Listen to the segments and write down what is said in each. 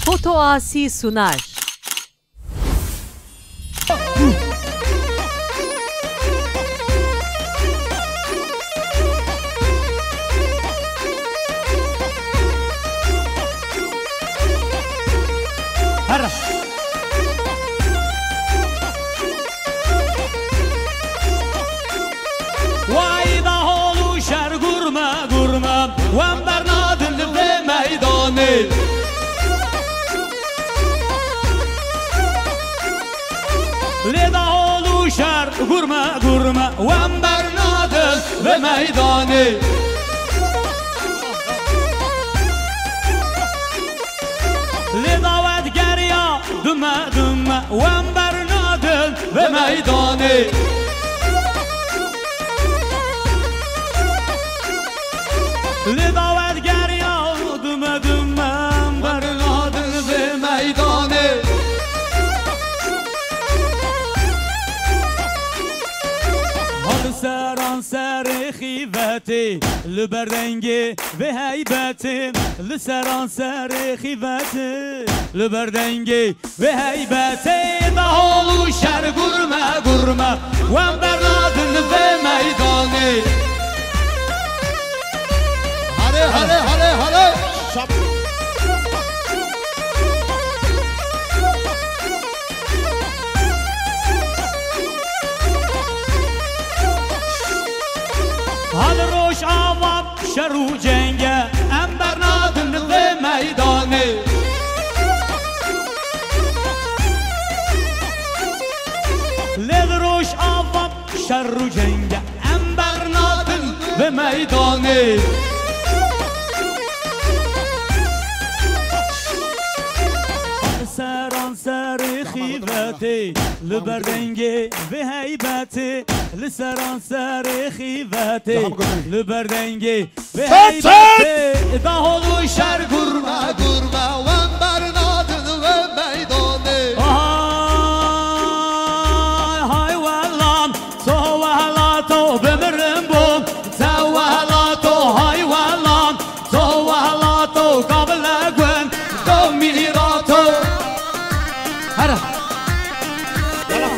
Foto Asi sunar. Hara. Vay da holu şer gurma gurma Ven bernadil ve meydani Leda holu şer gurma gurma Ven bernadil ve meydani Leda ved gerya düme düme Ven bernadil ve meydani لداوت گریا دمه دمه برنادن به میدانه حال سران سر خیفتی لبردنگی و هیبتی لسران سر خیفتی لبردنگی و هیبتی دهالو شر گرمه گرمه و برنادن به میدانه هله هله هله شب هل روش آواب شرو جنگه ام برنادن و میدانه لد روش آواب شرو جنگه ام برنادن و میدانه سران سر خیفتی لبردنگی و هیبتی لسران سر خیفتی لبردنگی و هیبتی دهالو شر گرمه گرمه و برنادن و میدانه های والام تو وحلا تو بمرم بوم تو وحلا تو های والام تو وحلا تو قبل اگون تو میرا تو هره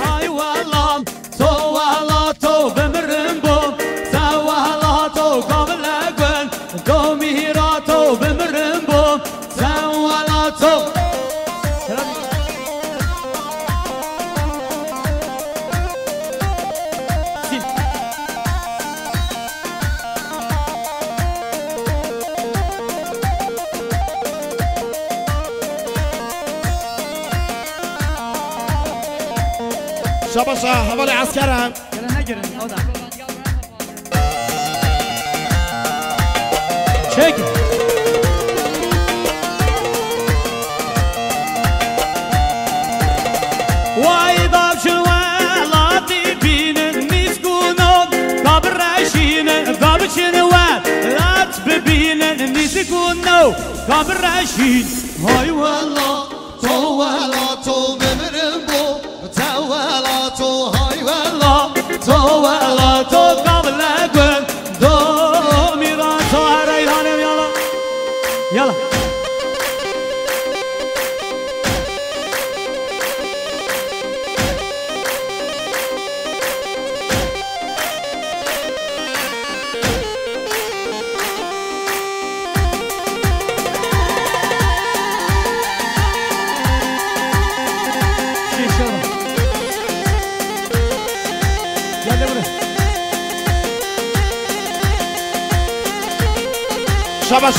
های والام تو وحلا تو بمرم بوم تو وحلا تو قبل اگون تو میرا تو بمرم بوم تو وحلا تو شباشا حوالی عسکرم چک وای دابشن ولاتی بینن نیسکونون قبر رشینن قبرشن ولات ببینن نیسکونو قبر رشین های والا تو ولا تو بمرم بو تو ولا تو های ولا تو ولا تو قبل اگون دو میران تو هر ایرانم یالا یالا شباشا